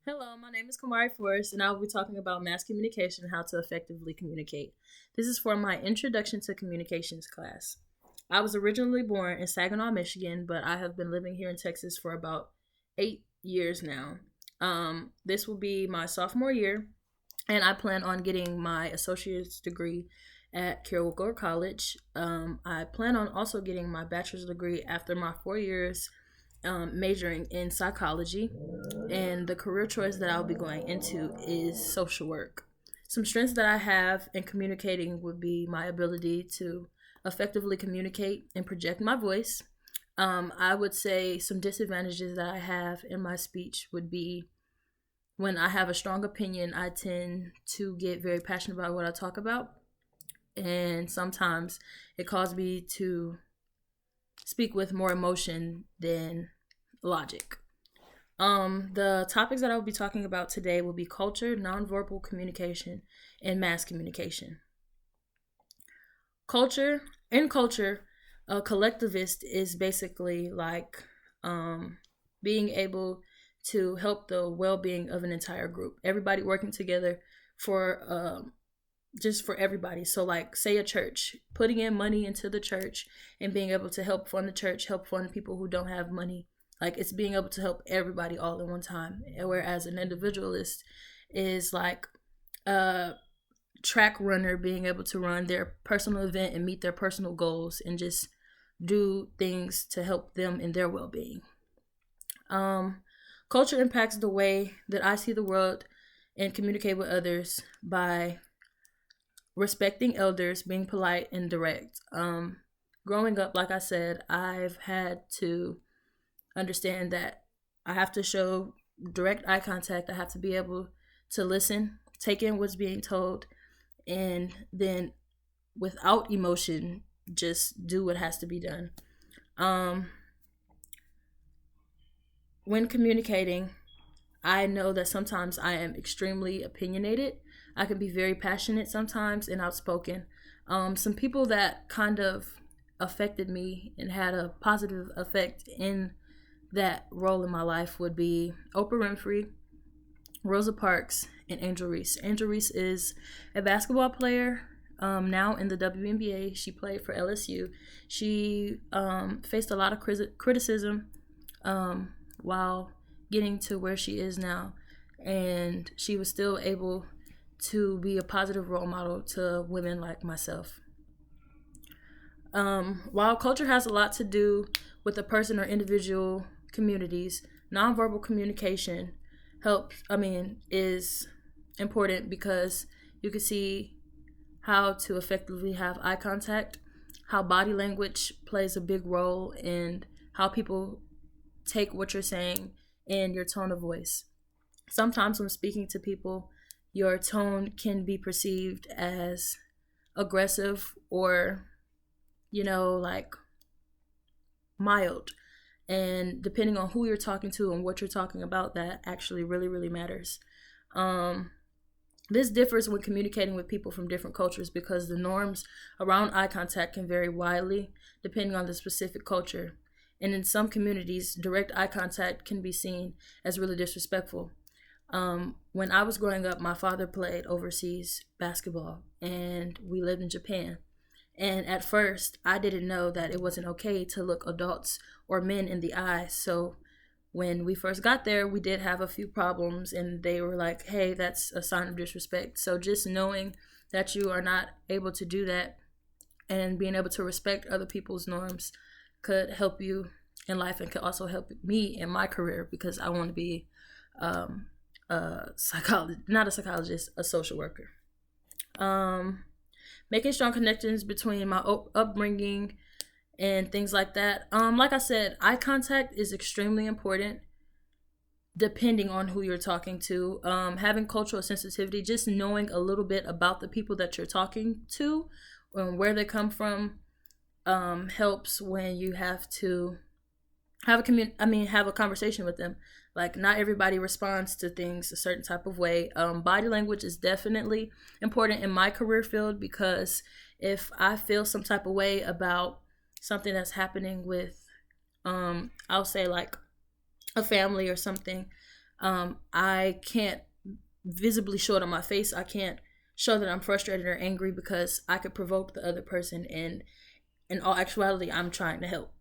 Hello, my name is Kamari Forrest, and I will be talking about mass communication and how to effectively communicate. This is for my Introduction to Communications class. I was originally born in Saginaw, Michigan, but I have been living here in Texas for about 8 years now. This will be my sophomore year, and I plan on getting my associate's degree at Carroll College. I plan on also getting my bachelor's degree after my 4 years majoring in psychology, and the career choice that I'll be going into is social work. Some strengths that I have in communicating would be my ability to effectively communicate and project my voice. I would say some disadvantages that I have in my speech would be when I have a strong opinion, I tend to get very passionate about what I talk about, and sometimes it causes me to speak with more emotion than logic. The topics that I will be talking about today will be culture, nonverbal communication, and mass communication. Culture, in culture, a collectivist is basically like being able to help the well-being of an entire group. Everybody working together for just for everybody. So, like, say a church, putting in money into the church and being able to help fund the church, help fund people who don't have money. Like, it's being able to help everybody all at one time. Whereas an individualist is like a track runner being able to run their personal event and meet their personal goals and just do things to help them in their well being. Culture impacts the way that I see the world and communicate with others by respecting elders, being polite and direct. Growing up, like I said, I've had to understand that I have to show direct eye contact. I have to be able to listen, take in what's being told, and then without emotion, just do what has to be done. Um, when communicating, I know that sometimes I am extremely opinionated. I can be very passionate sometimes and outspoken. Some people that kind of affected me and had a positive effect in that role in my life would be Oprah Winfrey, Rosa Parks, and Angel Reese. Angel Reese is a basketball player now in the WNBA. She played for LSU. She faced a lot of criticism while getting to where she is now, and she was still able to be a positive role model to women like myself. While culture has a lot to do with the person or individual communities, nonverbal communication is important because you can see how to effectively have eye contact, how body language plays a big role in how people take what you're saying and your tone of voice. Sometimes when speaking to people, your tone can be perceived as aggressive or, like mild. And depending on who you're talking to and what you're talking about, that actually really, really matters. This differs when communicating with people from different cultures because the norms around eye contact can vary widely depending on the specific culture. And in some communities, direct eye contact can be seen as really disrespectful. When I was growing up, my father played overseas basketball and we lived in Japan. And at first, I didn't know that it wasn't okay to look adults or men in the eye. So when we first got there, we did have a few problems, and they were like, hey, that's a sign of disrespect. So just knowing that you are not able to do that and being able to respect other people's norms could help you in life and could also help me in my career because I want to be a psychologist, not a psychologist, a social worker. Making strong connections between my upbringing and things like that. Like I said, eye contact is extremely important depending on who you're talking to. Having cultural sensitivity, just knowing a little bit about the people that you're talking to and where they come from helps when you have to have a conversation with them. Like, not everybody responds to things a certain type of way. Body language is definitely important in my career field because if I feel some type of way about something that's happening with, I'll say like a family or something, I can't visibly show it on my face. I can't show that I'm frustrated or angry because I could provoke the other person, and in all actuality, I'm trying to help.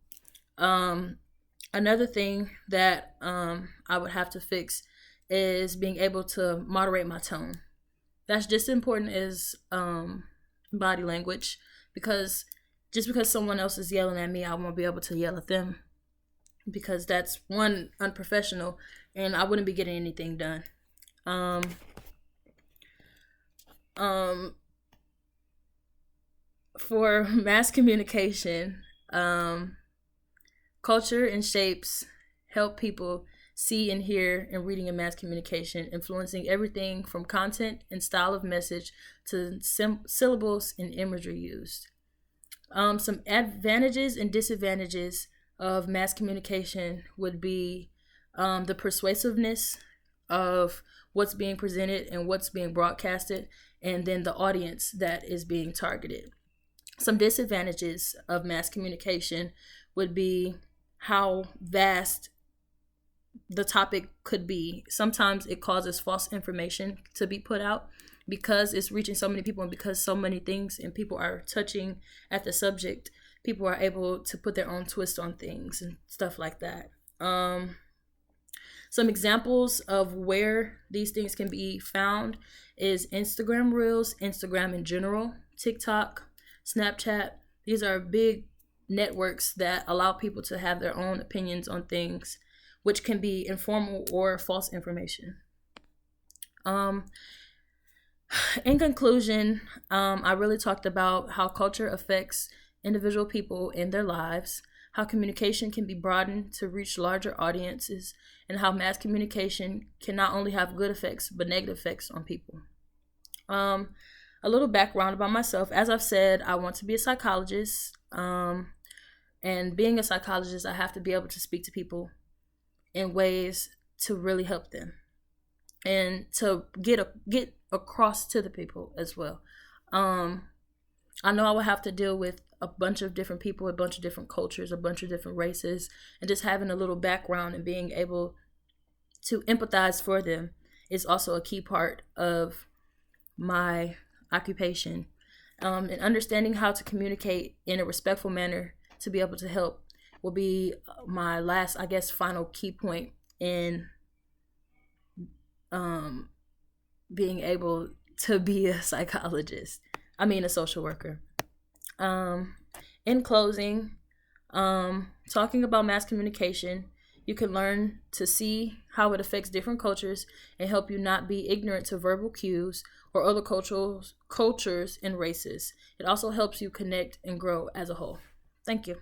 Another thing that I would have to fix is being able to moderate my tone. That's just as important as body language, because just because someone else is yelling at me, I won't be able to yell at them, because that's one, unprofessional, and I wouldn't be getting anything done. For mass communication, culture and shapes help people see and hear and reading and mass communication, influencing everything from content and style of message to syllables and imagery used. Some advantages and disadvantages of mass communication would be the persuasiveness of what's being presented and what's being broadcasted, and then the audience that is being targeted. Some disadvantages of mass communication would be how vast the topic could be. Sometimes it causes false information to be put out because it's reaching so many people, and because so many things and people are touching at the subject, people are able to put their own twist on things and stuff like that. Some examples of where these things can be found is Instagram Reels, Instagram in general, TikTok, Snapchat. These are big networks that allow people to have their own opinions on things, which can be informal or false information. In conclusion, I really talked about how culture affects individual people in their lives, how communication can be broadened to reach larger audiences, and how mass communication can not only have good effects but negative effects on people. A little background about myself. As I've said, I want to be a psychologist. And being a psychologist, I have to be able to speak to people in ways to really help them and to get across to the people as well. I know I will have to deal with a bunch of different people, a bunch of different cultures, a bunch of different races, and just having a little background and being able to empathize for them is also a key part of my occupation. And understanding how to communicate in a respectful manner to be able to help will be my last, I guess, final key point in being able to be a psychologist. A social worker. In closing, talking about mass communication, you can learn to see how it affects different cultures and help you not be ignorant to verbal cues or other cultures and races. It also helps you connect and grow as a whole. Thank you.